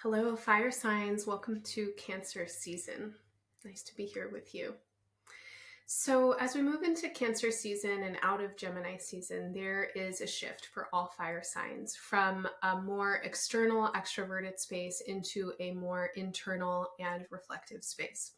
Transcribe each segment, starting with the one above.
Hello, fire signs. Welcome to Cancer season. Nice to be here with you. So, as we move into Cancer season and out of Gemini season, there is a shift for all fire signs from a more external, extroverted space into a more internal and reflective space.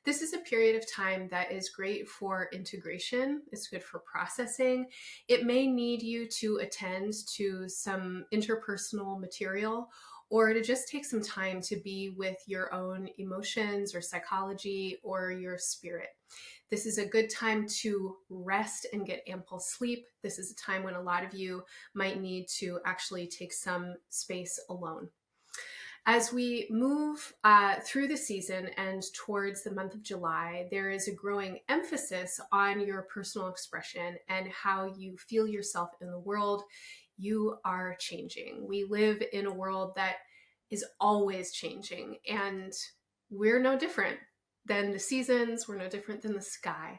This is a period of time that is great for integration. It's good for processing. It may need you to attend to some interpersonal material or to just take some time to be with your own emotions or psychology or your spirit. This is a good time to rest and get ample sleep. This is a time when a lot of you might need to actually take some space alone. As we move through the season and towards the month of July, there is a growing emphasis on your personal expression and how you feel yourself in the world. You are changing. We live in a world that is always changing, and we're no different than the seasons. We're no different than the sky.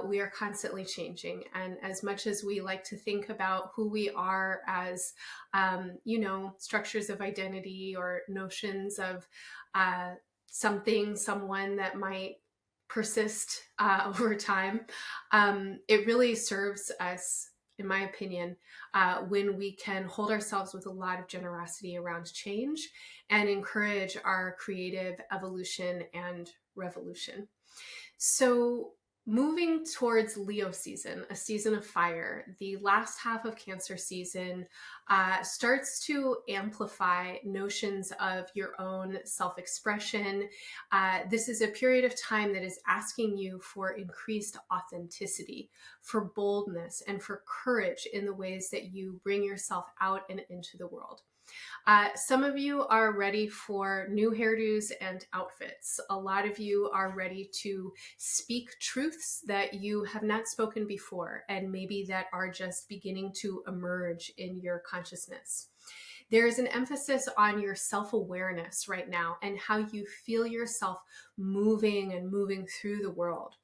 We are constantly changing. And as much as we like to think about who we are as, structures of identity or notions of something, someone that might persist over time, it really serves us, in my opinion, when we can hold ourselves with a lot of generosity around change and encourage our creative evolution and revolution. So, moving towards Leo season, a season of fire, the last half of Cancer season starts to amplify notions of your own self-expression. This is a period of time that is asking you for increased authenticity, for boldness, and for courage in the ways that you bring yourself out and into the world. Some of you are ready for new hairdos and outfits. A lot of you are ready to speak truths that you have not spoken before, and maybe that are just beginning to emerge in your consciousness. There is an emphasis on your self-awareness right now and how you feel yourself moving through the world.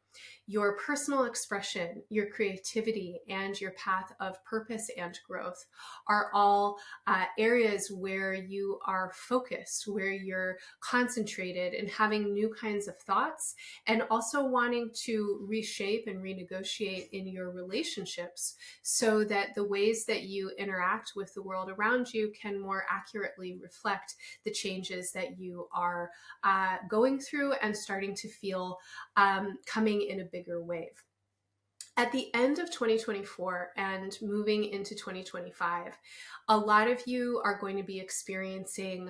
Your personal expression, your creativity, and your path of purpose and growth are all areas where you are focused, where you're concentrated and having new kinds of thoughts, and also wanting to reshape and renegotiate in your relationships so that the ways that you interact with the world around you can more accurately reflect the changes that you are going through and starting to feel coming in a bigger wave. At the end of 2024 and moving into 2025, a lot of you are going to be experiencing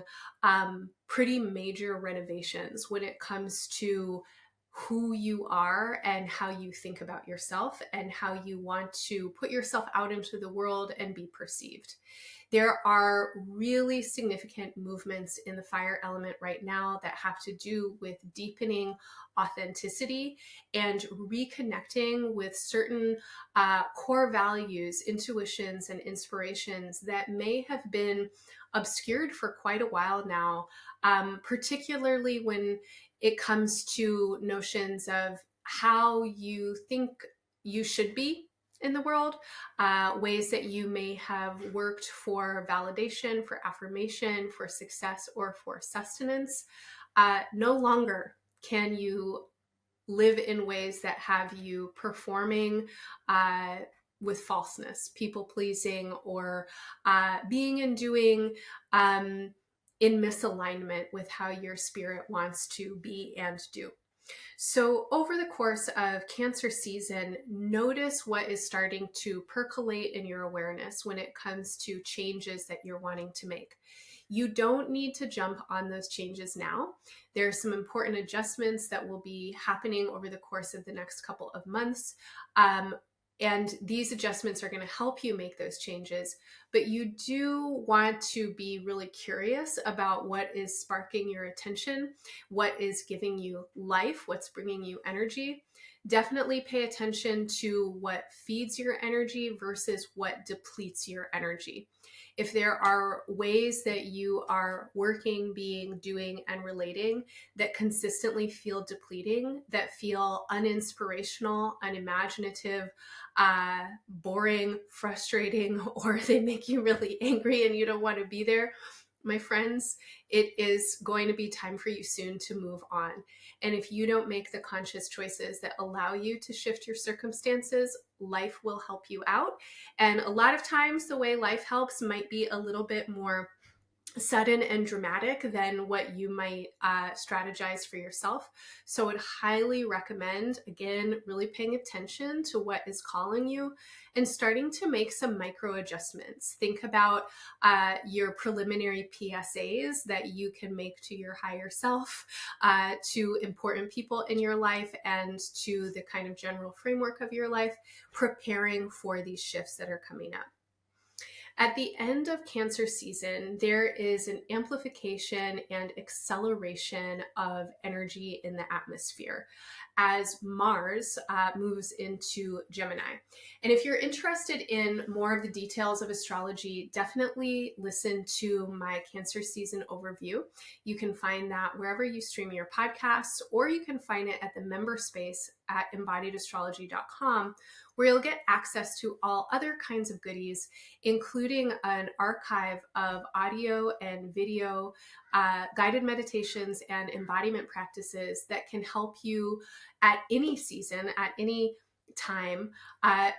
pretty major renovations when it comes to who you are and how you think about yourself and how you want to put yourself out into the world and be perceived. There are really significant movements in the fire element right now that have to do with deepening authenticity and reconnecting with certain core values, intuitions, and inspirations that may have been obscured for quite a while now, particularly when it comes to notions of how you think you should be in the world, ways that you may have worked for validation, for affirmation, for success, or for sustenance. No longer can you live in ways that have you performing with falseness, people pleasing, or being and doing in misalignment with how your spirit wants to be and do. So over the course of Cancer season, notice what is starting to percolate in your awareness when it comes to changes that you're wanting to make. You don't need to jump on those changes now. There are some important adjustments that will be happening over the course of the next couple of months. And these adjustments are going to help you make those changes, but you do want to be really curious about what is sparking your attention, what is giving you life, what's bringing you energy. Definitely pay attention to what feeds your energy versus what depletes your energy. If there are ways that you are working, being, doing, and relating that consistently feel depleting, that feel uninspirational, unimaginative, boring, frustrating, or they make you really angry and you don't want to be there, my friends, it is going to be time for you soon to move on. And if you don't make the conscious choices that allow you to shift your circumstances, life will help you out. And a lot of times the way life helps might be a little bit more sudden and dramatic than what you might strategize for yourself. So I would highly recommend, again, really paying attention to what is calling you and starting to make some micro adjustments. Think about your preliminary PSAs that you can make to your higher self, to important people in your life, and to the kind of general framework of your life, preparing for these shifts that are coming up. At the end of Cancer season, there is an amplification and acceleration of energy in the atmosphere as Mars moves into Gemini. And if you're interested in more of the details of astrology, definitely listen to my Cancer season overview. You can find that wherever you stream your podcasts, or you can find it at the member space at embodiedastrology.com, where you'll get access to all other kinds of goodies, including an archive of audio and video, guided meditations and embodiment practices that can help you at any season, at any time,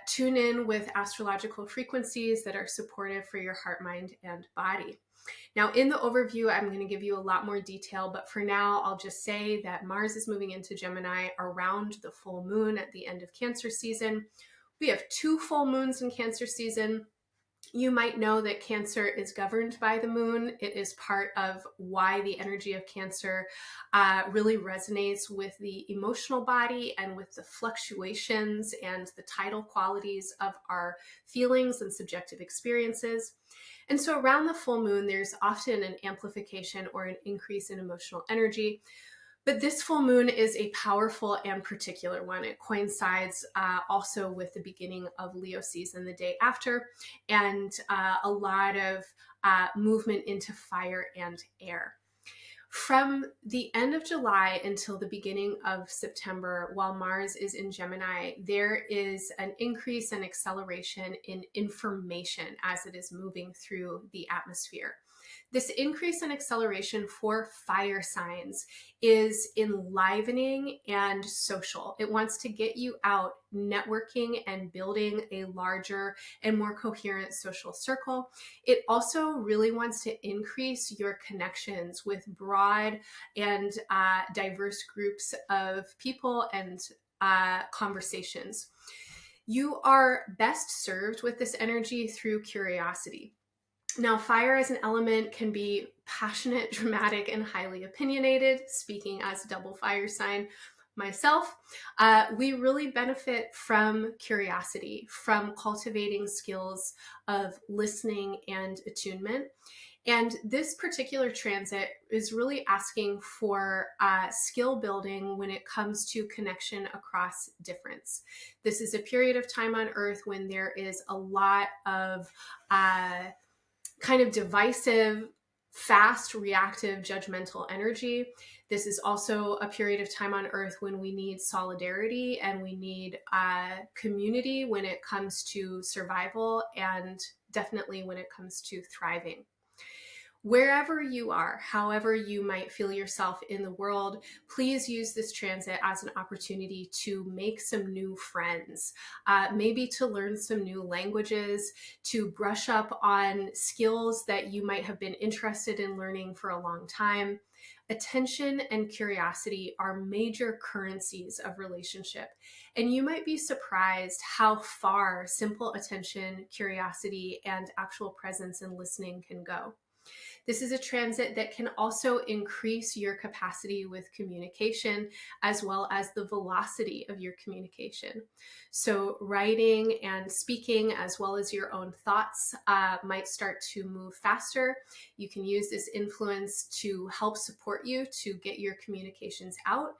tune in with astrological frequencies that are supportive for your heart, mind, and body. Now, in the overview, I'm going to give you a lot more detail, but for now, I'll just say that Mars is moving into Gemini around the full moon at the end of Cancer season. We have 2 full moons in Cancer season. You might know that Cancer is governed by the moon. It is part of why the energy of Cancer really resonates with the emotional body and with the fluctuations and the tidal qualities of our feelings and subjective experiences. And so around the full moon, there's often an amplification or an increase in emotional energy. But this full moon is a powerful and particular one. It coincides also with the beginning of Leo season the day after, and a lot of movement into fire and air. From the end of July until the beginning of September, while Mars is in Gemini, there is an increase and acceleration in information as it is moving through the atmosphere. This increase in acceleration for fire signs is enlivening and social. It wants to get you out networking and building a larger and more coherent social circle. It also really wants to increase your connections with broad and diverse groups of people and conversations. You are best served with this energy through curiosity. Now, fire as an element can be passionate, dramatic, and highly opinionated. Speaking as a double fire sign myself, we really benefit from curiosity, from cultivating skills of listening and attunement. And this particular transit is really asking for skill building when it comes to connection across difference. This is a period of time on Earth when there is a lot of kind of divisive, fast, reactive, judgmental energy. This is also a period of time on Earth when we need solidarity and we need community when it comes to survival, and definitely when it comes to thriving. Wherever you are, however you might feel yourself in the world, please use this transit as an opportunity to make some new friends, maybe to learn some new languages, to brush up on skills that you might have been interested in learning for a long time. Attention and curiosity are major currencies of relationship, and you might be surprised how far simple attention, curiosity, and actual presence and listening can go. This is a transit that can also increase your capacity with communication as well as the velocity of your communication. So writing and speaking as well as your own thoughts might start to move faster. You can use this influence to help support you to get your communications out.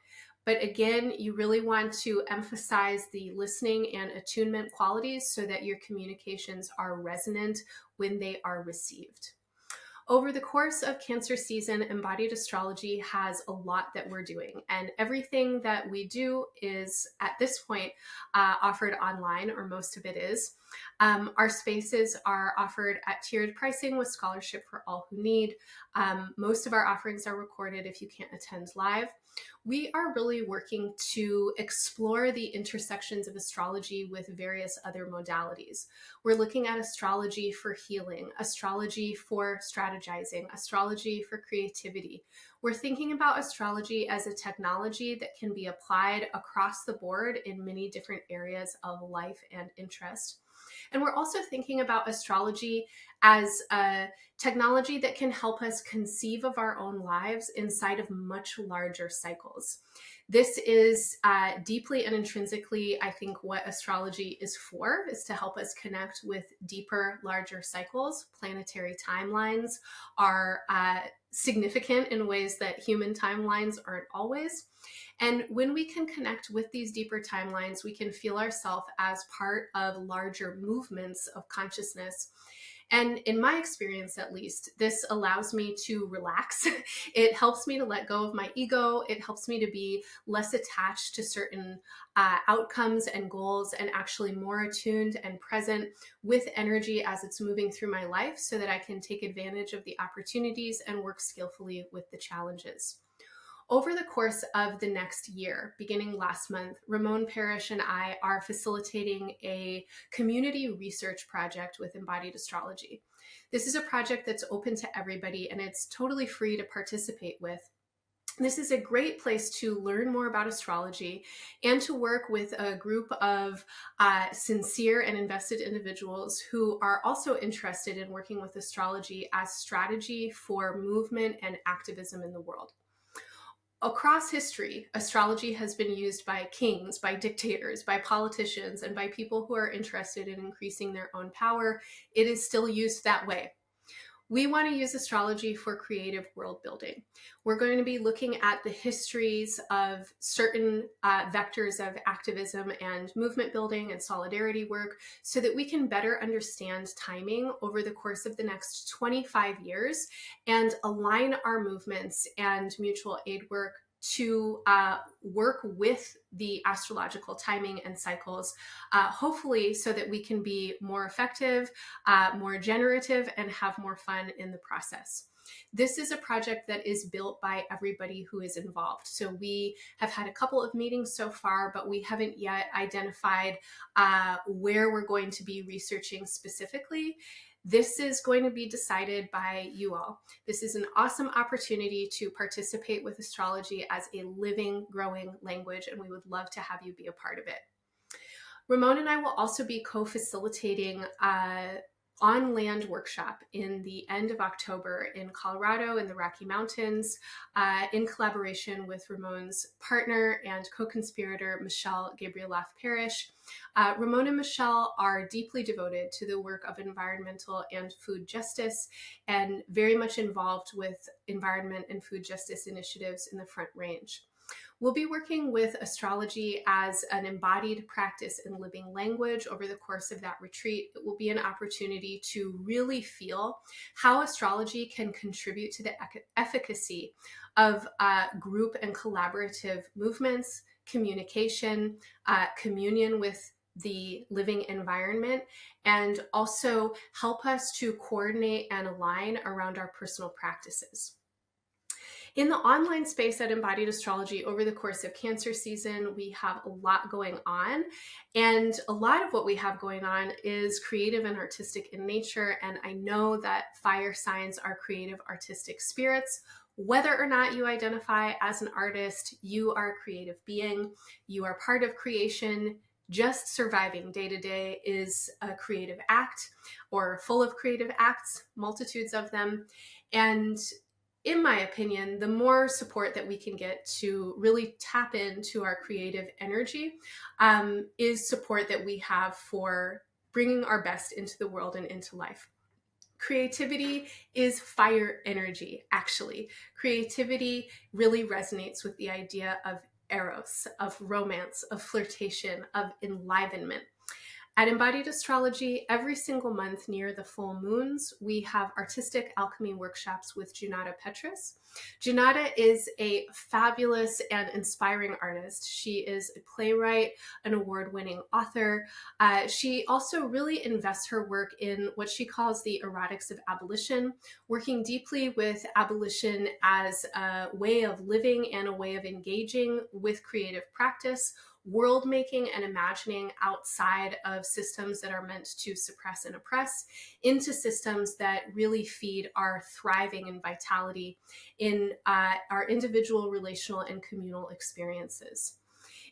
But again, you really want to emphasize the listening and attunement qualities so that your communications are resonant when they are received. Over the course of Cancer season, Embodied Astrology has a lot that we're doing, and everything that we do is, at this point, offered online, or most of it is. Our spaces are offered at tiered pricing with scholarship for all who need. Most of our offerings are recorded if you can't attend live. We are really working to explore the intersections of astrology with various other modalities. We're looking at astrology for healing, astrology for strategizing, astrology for creativity. We're thinking about astrology as a technology that can be applied across the board in many different areas of life and interest. And we're also thinking about astrology as a technology that can help us conceive of our own lives inside of much larger cycles. This is deeply and intrinsically, I think, what astrology is for, is to help us connect with deeper, larger cycles. Planetary timelines are significant in ways that human timelines aren't always. And when we can connect with these deeper timelines, we can feel ourselves as part of larger movements of consciousness. And in my experience, at least, this allows me to relax. It helps me to let go of my ego. It helps me to be less attached to certain outcomes and goals, and actually more attuned and present with energy as it's moving through my life, so that I can take advantage of the opportunities and work skillfully with the challenges. Over the course of the next year, beginning last month, Ramon Parrish and I are facilitating a community research project with Embodied Astrology. This is a project that's open to everybody, and it's totally free to participate with. This is a great place to learn more about astrology and to work with a group of sincere and invested individuals who are also interested in working with astrology as strategy for movement and activism in the world. Across history, astrology has been used by kings, by dictators, by politicians, and by people who are interested in increasing their own power. It is still used that way. We want to use astrology for creative world building. We're going to be looking at the histories of certain vectors of activism and movement building and solidarity work, so that we can better understand timing over the course of the next 25 years and align our movements and mutual aid work to work with the astrological timing and cycles, hopefully so that we can be more effective, more generative, and have more fun in the process. This is a project that is built by everybody who is involved. So we have had a couple of meetings so far, but we haven't yet identified where we're going to be researching specifically. This is going to be decided by you all. This is an awesome opportunity to participate with astrology as a living, growing language, and we would love to have you be a part of it. Ramon and I will also be co-facilitating on-land workshop in the end of October in Colorado in the Rocky Mountains, in collaboration with Ramon's partner and co-conspirator, Michelle Gabrieloff Parrish. Ramon and Michelle are deeply devoted to the work of environmental and food justice, and very much involved with environment and food justice initiatives in the Front Range. We'll be working with astrology as an embodied practice in living language over the course of that retreat. It will be an opportunity to really feel how astrology can contribute to the efficacy of group and collaborative movements, communication, communion with the living environment, and also help us to coordinate and align around our personal practices. In the online space at Embodied Astrology, over the course of Cancer season, we have a lot going on. And a lot of what we have going on is creative and artistic in nature. And I know that fire signs are creative, artistic spirits. Whether or not you identify as an artist, you are a creative being. You are part of creation. Just surviving day to day is a creative act, or full of creative acts, multitudes of them. And in my opinion, the more support that we can get to really tap into our creative energy is support that we have for bringing our best into the world and into life. Creativity is fire energy, actually. Creativity really resonates with the idea of eros, of romance, of flirtation, of enlivenment. At Embodied Astrology, every single month near the full moons, we have artistic alchemy workshops with Junata Petrus. Junata is a fabulous and inspiring artist. She is a playwright, an award-winning author. She also really invests her work in what she calls the erotics of abolition, working deeply with abolition as a way of living and a way of engaging with creative practice, world making and imagining outside of systems that are meant to suppress and oppress into systems that really feed our thriving and vitality in our individual, relational, and communal experiences.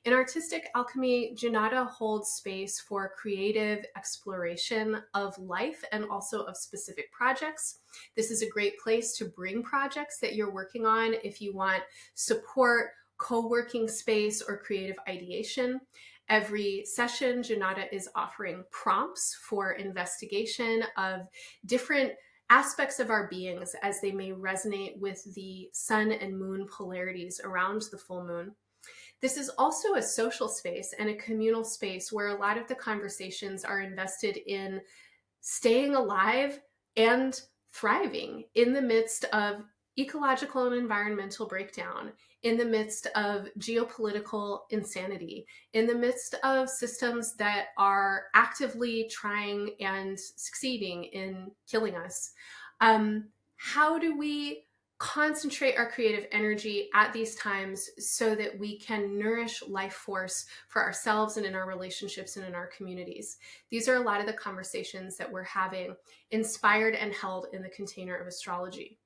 In artistic alchemy, Junata holds space for creative exploration of life and also of specific projects. This is a great place to bring projects that you're working on if you want support, co-working space, or creative ideation. Every session, Junata is offering prompts for investigation of different aspects of our beings as they may resonate with the sun and moon polarities around the full moon. This is also a social space and a communal space where a lot of the conversations are invested in staying alive and thriving in the midst of ecological and environmental breakdown, in the midst of geopolitical insanity, in the midst of systems that are actively trying and succeeding in killing us. How do we concentrate our creative energy at these times so that we can nourish life force for ourselves and in our relationships and in our communities? These are a lot of the conversations that we're having, inspired and held in the container of astrology.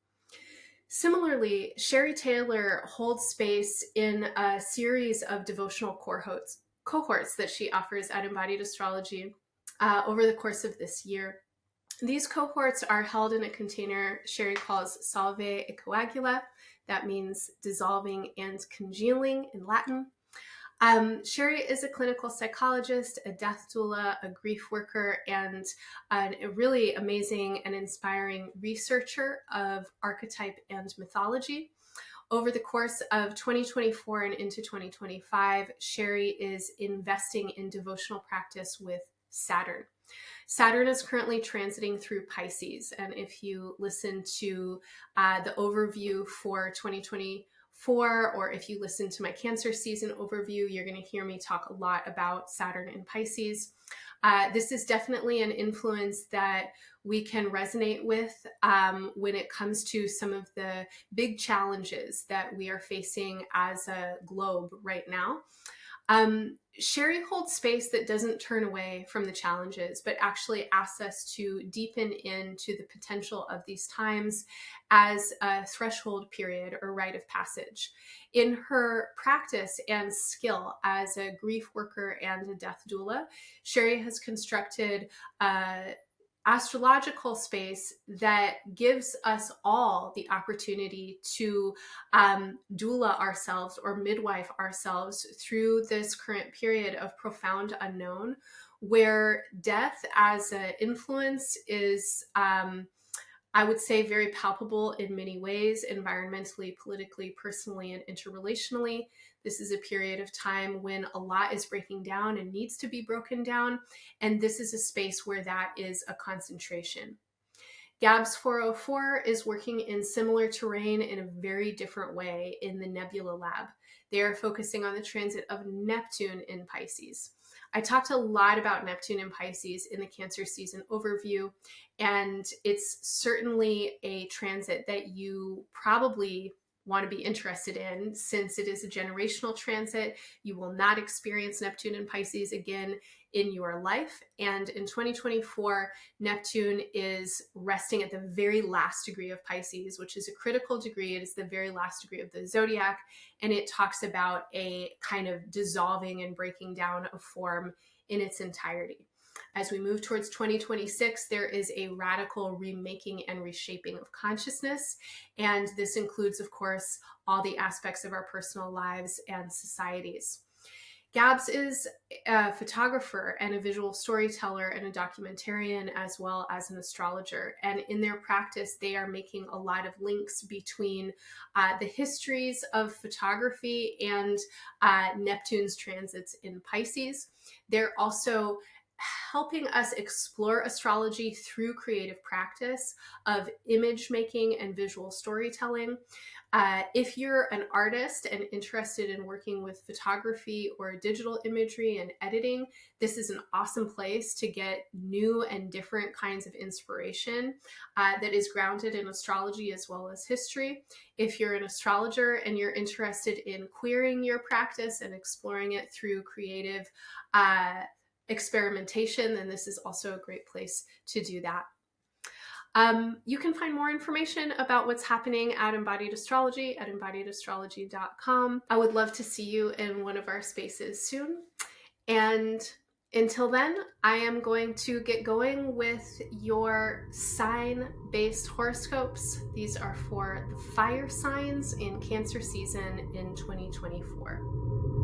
Similarly, Sherry Taylor holds space in a series of devotional cohorts that she offers at Embodied Astrology over the course of this year. These cohorts are held in a container Sherry calls Salve e Coagula. That means dissolving and congealing in Latin. Sherry is a clinical psychologist, a death doula, a grief worker, and a really amazing and inspiring researcher of archetype and mythology. Over the course of 2024 and into 2025, Sherry is investing in devotional practice with Saturn. Saturn is currently transiting through Pisces, and if you listen to the overview for 2024, or if you listen to my Cancer season overview, you're going to hear me talk a lot about Saturn and Pisces. This is definitely an influence that we can resonate with when it comes to some of the big challenges that we are facing as a globe right now. Sherry holds space that doesn't turn away from the challenges, but actually asks us to deepen into the potential of these times as a threshold period or rite of passage. In her practice and skill as a grief worker and a death doula, Sherry has constructed astrological space that gives us all the opportunity to doula ourselves or midwife ourselves through this current period of profound unknown, where death as an influence is I would say very palpable in many ways, environmentally, politically, personally, and interrelationally. This is a period of time when a lot is breaking down and needs to be broken down. And this is a space where that is a concentration. GABS 404 is working in similar terrain in a very different way in the Nebula Lab. They are focusing on the transit of Neptune in Pisces. I talked a lot about Neptune in Pisces in the Cancer season overview, and it's certainly a transit that you probably want to be interested in since it is a generational transit. You will not experience Neptune in Pisces again in your life. And in 2024, Neptune is resting at the very last degree of Pisces, which is a critical degree. It is the very last degree of the zodiac. And it talks about a kind of dissolving and breaking down of form in its entirety. As we move towards 2026, there is a radical remaking and reshaping of consciousness. And this includes, of course, all the aspects of our personal lives and societies. Gabs is a photographer and a visual storyteller and a documentarian, as well as an astrologer. And in their practice, they are making a lot of links between the histories of photography and Neptune's transits in Pisces. They're also helping us explore astrology through creative practice of image making and visual storytelling. If you're an artist and interested in working with photography or digital imagery and editing, this is an awesome place to get new and different kinds of inspiration that is grounded in astrology as well as history. If you're an astrologer and you're interested in queering your practice and exploring it through creative experimentation, then this is also a great place to do that. You can find more information about what's happening at Embodied Astrology at embodiedastrology.com. I would love to see you in one of our spaces soon. And until then, I am going to get going with your sign-based horoscopes. These are for the fire signs in Cancer season in 2024.